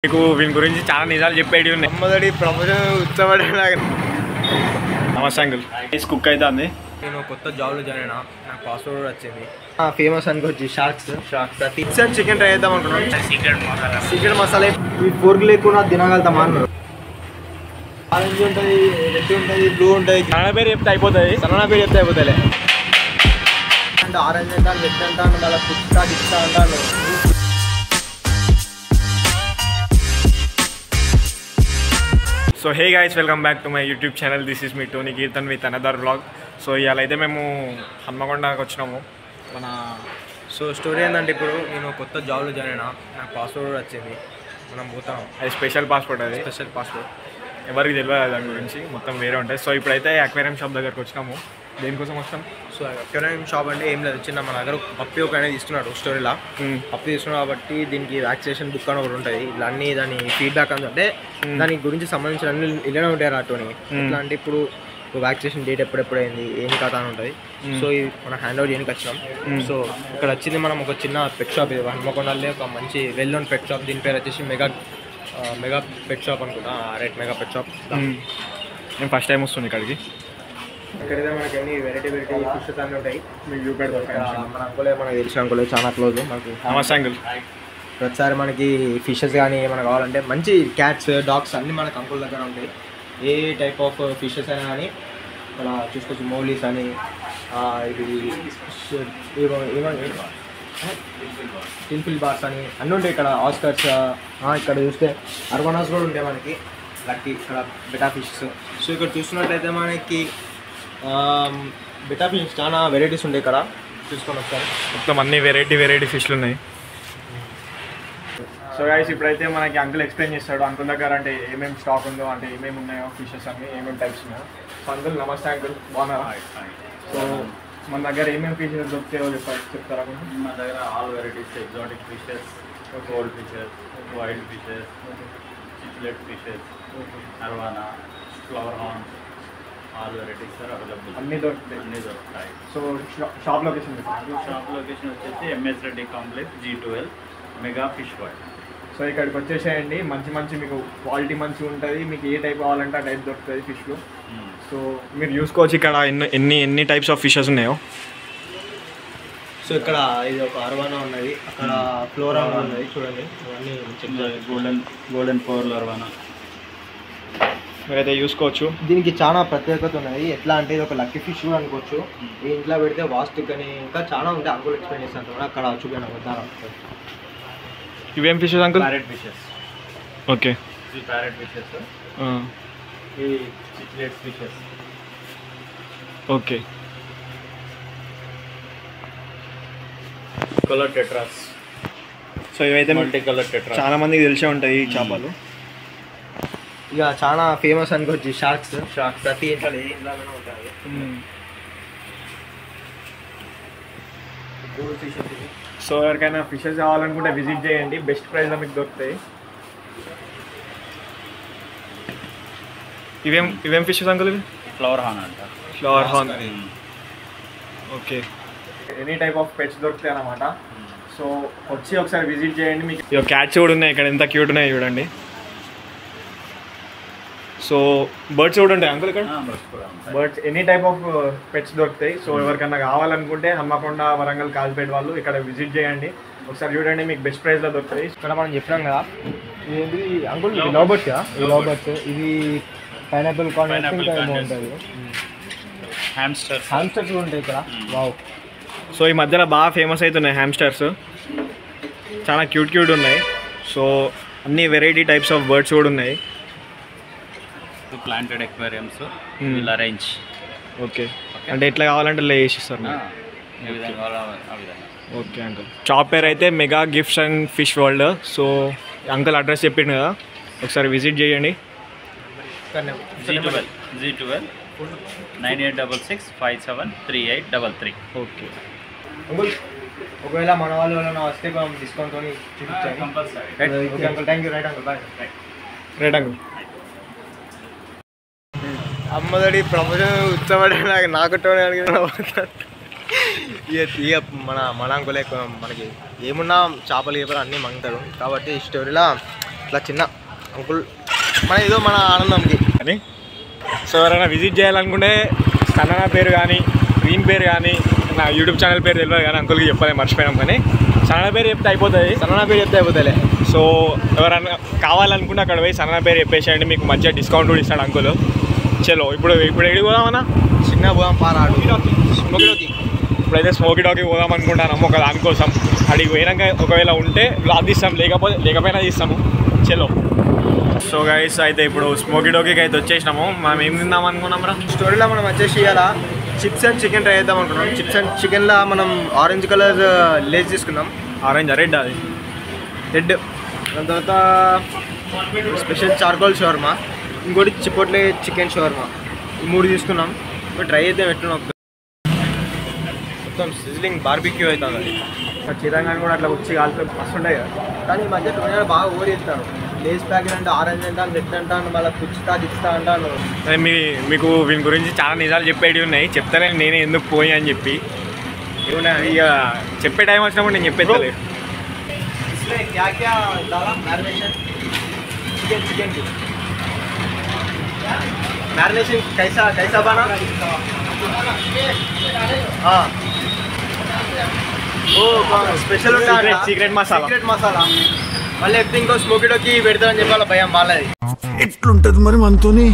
మీకు వీని గురించి చాలా నిజాలు చెప్పేవి ఉన్నాయి. మొదటి ప్రపంచం ఉత్తమడే. నమస్తే అంకుల్. కుక్ అవుతుంది. నేను కొత్త జాబ్లో జాయిన్ అయినా, నాకు పాస్పోర్ట్ కూడా వచ్చింది. ఫేమస్ అనుకోవచ్చు sharks fix and chicken try చేద్దాం అనుకున్నాను. సీక్రెట్ మసాలా ఈ ఫోర్క్ లేకుండా తినగలుగుతామా అన్నారు. ఆరెంజ్ ఉంటుంది, రెడ్ ఉంటుంది, బ్లూ ఉంటుంది. కన్నడ పేరు చెప్తే అయిపోతుంది. కన్నడ పేరు చెప్తే అయిపోతాయి. అంటే ఆరెంజ్ అంటాను, రెడ్ అంటాను, మళ్ళీ పుష్కా గిస్కా అంటాను. So hey guys, welcome back to my YouTube channel. This is me Tony kirtan with another vlog. So ఇవాళ అయితే మేము హన్మకొండకి వచ్చినాము. సో స్టోరీ ఏంటంటే, ఇప్పుడు నేను కొత్త జాబ్లో జాయిన్ అయినా, నాకు పాస్పోర్ట్ కూడా వచ్చింది. మనం పోతాం. అది స్పెషల్ పాస్పోర్ట్. అది స్పెషల్ పాస్పోర్ట్ ఎవరికి తెలియదు దాని గురించి, మొత్తం వేరే ఉంటాయి. సో ఇప్పుడైతే అక్వేరియం షాప్ దగ్గరకు వచ్చినాము. దేనికోసం వచ్చినాం? సో అక్వేరియం షాప్ అంటే ఏం లేదు, చిన్న మన దగ్గర పప్పి ఒక అనేది ఇస్తున్నాడు స్టోరీలా. పప్పి ఇస్తున్నాడు కాబట్టి దీనికి వ్యాక్సినేషన్ బుక్ అని ఒకటి ఉంటుంది. ఇట్లా అన్ని దాని ఫీడ్బ్యాక్ అంటే దాని గురించి సంబంధించిన అన్ని ఇలానే ఉంటాయి రాటోని. ఎట్లా అంటే ఇప్పుడు వ్యాక్సినేషన్ డేట్ ఎప్పుడైంది, ఏం కథ అని ఉంటుంది. సో ఇది మనం హ్యాండ్ అవుట్ చేయడానికి వచ్చినాం. సో ఇక్కడ వచ్చింది మనం ఒక చిన్న పెట్ షాప్. ఇది హన్మకొండలో ఒక మంచి వెల్ నోన్ పెట్ షాప్. దీని పేరు వచ్చేసి మెగా పెట్ షాప్ అనుకుంటా. Right, mega pet shop. నేను ఫస్ట్ టైం వస్తుంది ఇక్కడికి. ఇక్కడైతే మనకి అన్ని వెరైటీ ఫిషెస్ అన్నీ ఉంటాయి. మీకు చూపెడతాను. మన అంకులే, మనకు తెలిసిన అంకులే, చాలా క్లోజ్ మనకి. నమస్తే అంకుల్. ప్రతిసారి మనకి ఫిషెస్ కానీ ఏమైనా కావాలంటే మంచి క్యాట్స్, డాగ్స్ అన్నీ మనకు అంకుల్ దగ్గర ఉంటాయి. ఏ టైప్ ఆఫ్ ఫిషెస్ అయినా కానీ ఇక్కడ చూసుకోవచ్చు. మౌలీస్ అని, ఇది టిల్ఫిల్ బార్స్ అని అన్నీ ఉంటాయి ఇక్కడ. ఆస్కర్స్, ఇక్కడ చూస్తే అర్బనాస్ కూడా ఉంటాయి మనకి. లక్కీ ఇక్కడ బెటా ఫిషెస్. సో ఇక్కడ చూస్తున్నట్లయితే మనకి బెటా ఫిషెస్ చాలా వెరైటీస్ ఉంటాయి ఇక్కడ. చూసుకొని వస్తారు. మొత్తం అన్ని వెరైటీ ఫిష్లు ఉన్నాయి. సో గైస్, ఇప్పుడైతే మనకి అంకుల్ ఎక్స్ప్లెయిన్ చేస్తాడు. అంకుల్ దగ్గర అంటే ఏమేమి స్టాక్ ఉందో, అంటే ఏమేమి ఉన్నాయో ఫిషెస్ అన్ని, ఏమేమి టైప్స్ ఉన్నాయో. సో అంకుల్ నమస్తే అంకుల్, బాగున్నారా? సో మన దగ్గర ఏమేమి ఫిషెస్ దొరుకుతాయో చెప్తారా? మన దగ్గర all varieties, exotic fishes, gold fishes, wild fishes, cichlid fishes, arowana, flower horn, all varieties sir available. అన్నీ దొరుకుతాయి. So shop location shop location వచ్చేసి MS Reddy complex, G12, mega fish world. So ఇక్కడికి వచ్చేసేయండి. మంచి మీకు క్వాలిటీ మంచిగా ఉంటుంది. మీకు ఏ టైప్ కావాలంటే ఆ టైప్ దొరుకుతుంది ఫిష్లు. సో మీరు చూసుకోవచ్చు ఇక్కడ ఎన్ని టైప్స్ ఆఫ్ ఫిషెస్ ఉన్నాయో. సో ఇక్కడ ఇది ఒక అర్వానా ఉన్నది, అక్కడ ఫ్లోరా ఉన్నది. చూడండి, ఇవన్నీ గోల్డెన్ పవర్ల్ అర్వానా మీరైతే చూసుకోవచ్చు. దీనికి చాలా ప్రత్యేకత ఉన్నది. ఎట్లా అంటే ఇది ఒక లక్కీ ఫిష్ కూడా అనుకోవచ్చు. ఈ ఇంట్లో పెడితే వాస్టిక్ అని ఇంకా చాలా ఉంటాయి. అంకుల్ ఎక్స్ప్లెయిన్ చేస్తాను కూడా. అక్కడ చూపించాను. ఇవేం fishes uncle? Parrot fishes. Okay, ఈ ప్యారెట్ ఫిషెస్, ఈ chiclet fishes. Okay, colour tetras. So ఇవైతే మల్టీ కలర్ టెట్రాస్. చాలా మందికి తెలిసే ఉంటాయి ఈ చేపలు. ఇక చాలా ఫేమస్ అనుకోవచ్చు షార్క్స్. ప్రతి ఇంట్లో ఏ ఇంట్లోనే ఉంటాయి. Gold fishes. సో ఎవరికైనా ఫిషెస్ కావాలనుకుంటే విజిట్ చేయండి. బెస్ట్ ప్రైస్లో మీకు దొరుకుతాయి. ఇవేం ఫిషెస్ అంకుల్? ఇవి ఫ్లవర్ హార్న్ అంట. Flower horn. Okay, any type of pets దొరుకుతాయి అన్నమాట. సో వచ్చి ఒకసారి విజిట్ చేయండి. మీకు క్యాట్స్ కూడా ఉన్నాయి ఇక్కడ. ఎంత క్యూట్ ఉన్నాయి చూడండి. సో బర్డ్స్ కూడా ఉంటాయి అంకుల్ ఇక్కడ. Birds any type of pets దొరుకుతాయి. సో ఎవరికన్నా కావాలనుకుంటే హన్మకొండ, వరంగల్, కాజ్పేట వాళ్ళు ఇక్కడ విజిట్ చేయండి. ఒకసారి చూడండి, మీకు బెస్ట్ ప్రైస్లో దొరుకుతాయి. ఇక్కడ మనం చెప్పినాం కదా, ఇది అంకుల్ లవ్ బర్డ్స్. ఇది పైనాపిల్ కార్న్ ఇంకా ఏమో ఉంటుంది. హామ్స్టర్స్ కూడా ఉంటాయి ఇక్కడ. వావ్. సో ఈ మధ్యలో బాగా ఫేమస్ అవుతున్నాయి హ్యామ్స్టర్స్. చాలా క్యూట్ ఉన్నాయి. సో అన్ని వెరైటీ టైప్స్ ఆఫ్ బర్డ్స్ కూడా ఉన్నాయి. Planted aquariums will arrange. Okay, అంటే ఎట్లా కావాలంటే అలా చేసిస్తారు. Okay uncle. షాప్ పేరు అయితే mega gifts and fish world. So uncle address చెప్పిండు కదా, ఒకసారి విజిట్ చేయండి. G12 9866573833. ఓకే అంకుల్, ఒకవేళ మన వాళ్ళు ఎవరైనా వస్తే కొంచెం డిస్కౌంట్ చూపించండి. Okay uncle, thank you. Right uncle, bye. Right uncle. అమ్మదడి ప్రపంచం ఉత్తమడే. నాకు ఇక మన అంకులే మనకి ఏమున్నా చేపలు అన్నీ మంగుతాడు. కాబట్టి ఈ స్టోరీలో ఇట్లా చిన్న అంకుల్ మన ఏదో మన ఆనందంకి అని. సో ఎవరైనా విజిట్ చేయాలనుకుంటే సన్న పేరు కానీ వీన్ పేరు కానీ నా యూట్యూబ్ ఛానల్ పేరు తెలియదు కానీ అంకుల్కి చెప్పాలి మర్చిపోయినాం. కానీ సన్న పేరు చెప్తే అయిపోతుంది, సన్న పేరు చెప్తే అయిపోతుంది. సో ఎవరైనా కావాలనుకుంటే అక్కడ పోయి సన్న పేరు చెప్పేసేయండి, మీకు మంచిగా డిస్కౌంట్ కూడా ఇస్తాడు అంకుల్. చలో ఇప్పుడు ఎడికి పోదామన్నా? చిన్న పోదాం పారాడు స్మోకీలోకి. ఇప్పుడైతే స్మోకీ డాగ్కి పోదాం అనుకుంటాను ఒక దానికోసం. అడిగి పోయినాక ఒకవేళ ఉంటే బ్లాగ్ తీస్తాం, లేకపోయినా తీస్తాము. చలో. సో గైస్ అయితే ఇప్పుడు స్మోకీ డాగ్కి అయితే వచ్చేసినాము. మనం ఏం తిందాం అనుకున్నాం రా? స్టోరీలో మనం వచ్చేసి ఇవాళ చిప్స్ అండ్ చికెన్ ట్రై చేద్దాం అనుకున్నాం. చిప్స్ అండ్ చికెన్లో మనం ఆరెంజ్ కలర్ లేస్ తీసుకున్నాం. ఆరెంజ్ రెడ్ అది రెడ్. దాని తర్వాత స్పెషల్ చార్కోల్ షవర్మా, ఇంకోటి చిపోట్లే చికెన్ షవర్మా. ఈ 3 తీసుకున్నాం. ఇప్పుడు ట్రై చేద్దాం ఎట్లున్నాం. మొత్తం సిజ్లింగ్ బార్బిక్యూ అవుతుంది అది. ఖచ్చితంగా కూడా అట్లా వచ్చి కాలిపోయి మస్తు ఉంటాయి కదా. కానీ ఈ మధ్య టోనీలు బాగా ఓవర్ చేస్తారు. లేస్ ప్యాకెట్ అంటే ఆరెంజ్ అంటాను, రెడ్ అంటాను, మళ్ళీ పుచ్చితా దిస్తా అంటాను. మీకు వీని గురించి చాలా నిజాలు చెప్పేటివి ఉన్నాయి, చెప్తానే నేనే ఎందుకు పోయి అని చెప్పి. ఏమన్నా ఇక చెప్పే టైం వచ్చినప్పుడు నేను చెప్పేది. क्या क्या डाला मैरिनेशन चिकन चिकन की मैरिनेशन कैसा कैसा बना? हाँ वो స్పెషల్ ఉంటా సీక్రెట్ మసాలా. సీక్రెట్ మసాలా మళ్ళీ ఎప్పుడు ఇంకో స్మోకీలోకి పెడతామని చెప్పాలి. భయం బాగాలేదు. ఎట్లుంటది మరి మనతోని?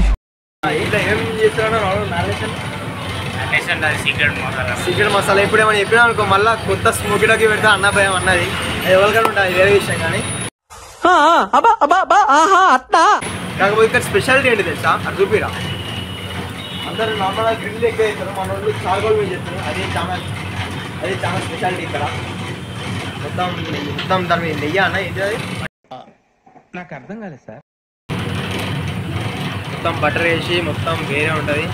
ఇట్లా ఏం చేస్తున్నాడు మ్యారినేషన్? సీక్రెట్ మసాలా ఇప్పుడు ఏమైనా చెప్పినా అనుకో మళ్ళీ కొత్త స్మోకీలోకి పెడతా అన్న భయం అన్నది. అది ఎవరికైనా ఉంటుంది, వేరే విషయం. కానీ కాకపోతే ఇక్కడ స్పెషాలిటీ ఏంటి తెలుసా? అది చూపిరా. అందరూ నార్మల్గా గ్రిల్ ఎక్కువ అవుతారు, మన వాళ్ళు చార్కోల్ మీద చేస్తారు. అదే చాలా స్పెషాలిటీ ఇక్కడ. మొత్తం దాని మీద నెయ్యి అన్న ఇది అది నాకు అర్థం కాలేదు సార్. మొత్తం బటర్ వేసి మొత్తం వేరే ఉంటుంది.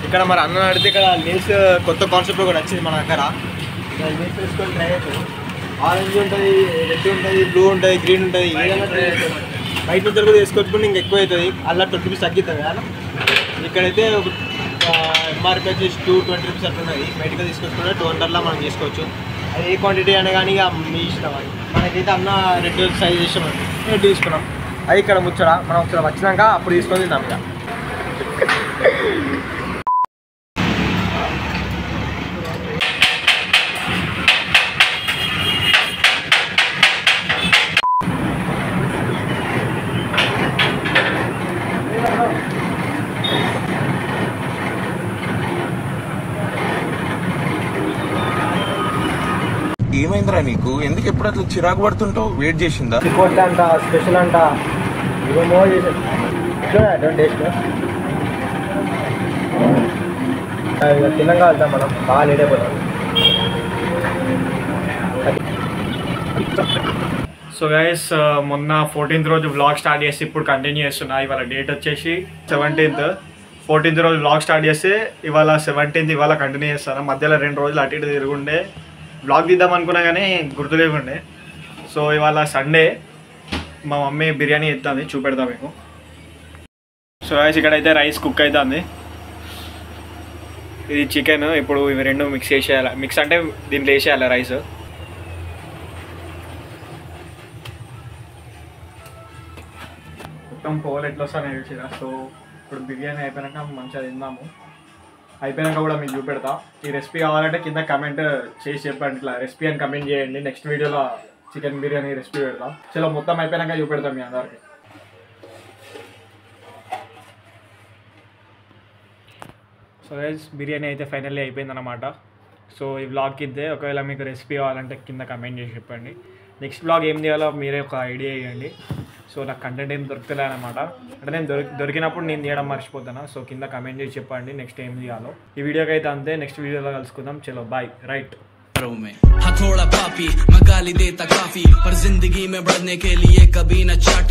ఇక్కడ మరి అన్న అడిగితే ఇక్కడ లేస్ కొత్త కాన్సెప్ట్ కూడా వచ్చింది మన దగ్గర. లేస్ వేసుకొని ట్రై అవుతుంది. ఆరెంజ్ ఉంటుంది, రెడ్ ఉంటుంది, బ్లూ ఉంటుంది, గ్రీన్ ఉంటుంది. ఏదైనా ట్రై అవుతుంది. బయట నుంచి కూడా వేసుకొచ్చుకుంటే ఇంకా ఎక్కువ అవుతుంది. అలా 20 రూపీస్ తగ్గుతుంది కదా. ఇక్కడైతే ఎంఆర్పీ వచ్చేసి 220 రూపీస్ అట్లున్నది. బయటగా తీసుకొచ్చుకుంటే 200లా మనం చేసుకోవచ్చు. అది ఏ క్వాంటిటీ అయినా కానీ ఇక మీ ఇష్టం. అది మనకైతే అన్న రెడ్ సైజ్ ఇష్టం, రెడ్ తీసుకున్నాం. అది ఇక్కడ ముచ్చడా. మనం ఒకసారి వచ్చినాక అప్పుడు తీసుకొని తిందాం. ఇక ఏమైందిరా నీకు? ఎందుకు ఎప్పుడు అట్లా చిరాకు పడుతుంటావు? వెయిట్ చేసిందా? చిపోట్ అంట, స్పెషల్ అంట, ఏమో చేసేది టేస్ట్. తినంగా వెళ్తాం మనం, బాగా లేట్ అయిపోతాం. సో గైస్ మొన్న 14th రోజు వ్లాగ్ స్టార్ట్ చేసి ఇప్పుడు కంటిన్యూ చేస్తున్నా. ఇవాళ డేట్ వచ్చేసి 17th. 14th రోజు వ్లాగ్ స్టార్ట్ చేస్తే ఇవాళ 17th ఇవాళ కంటిన్యూ చేస్తాను. మధ్యలో 2 రోజులు అటు ఇటు తిరుగుండే బ్లాగ్ తీద్దాం అనుకున్నా కానీ గుర్తు లేకుండే. సో ఇవాళ సండే మా మమ్మీ బిర్యానీ ఎత్తుంది, చూపెడతా మీకు. సో గైస్ ఇక్కడైతే రైస్ కుక్ అవుతుంది. ఇది చికెన్. ఇప్పుడు ఇవి 2 మిక్స్ చేసేయాలి. మిక్స్ అంటే దీంట్లో వేసేయాలి రైస్. మొత్తం పోలు ఎట్లా వస్తాను చూసిరా. సో ఇప్పుడు బిర్యానీ అయిపోయాక మంచిగా తిందాము. అయిపోయాక కూడా మీకు చూపెడతా. ఈ రెసిపీ కావాలంటే కింద కమెంట్ చేసి చెప్పండి. ఇట్లా రెసిపీ అని కమెంట్ చేయండి. నెక్స్ట్ వీడియోలో చికెన్ బిర్యానీ రెసిపీ పెడతా. చలో మొత్తం అయిపోయాక చూపెడతాం మీ అందరికి. సో గైస్ బిర్యానీ అయితే ఫైనల్లీ అయిపోయిందన్నమాట. సో ఈ వ్లాగ్ కిందే ఒకవేళ మీకు రెసిపీ కావాలంటే కింద కమెంట్ చేసి చెప్పండి. నెక్స్ట్ వ్లాగ్ ఏం చేయాలో మీరే ఒక ఐడియా ఇవ్వండి. సో నాకు కంటెంట్ ఏం దొరుకుతలే అనమాట. అంటే నేను దొరికినప్పుడు నేను తీయడం మర్చిపోతాను. సో కింద కమెంట్ చేసి చెప్పండి నెక్స్ట్ ఏం చేయాలో. ఈ వీడియోకి అయితే అంతే. నెక్స్ట్ వీడియోలో కలుసుకుందాం. చలో బాయ్. రైట్ हाँ थोड़ा पापी मैं गाली देता काफी पर जिंदगी में बढ़ने के लिए कभी न चाटी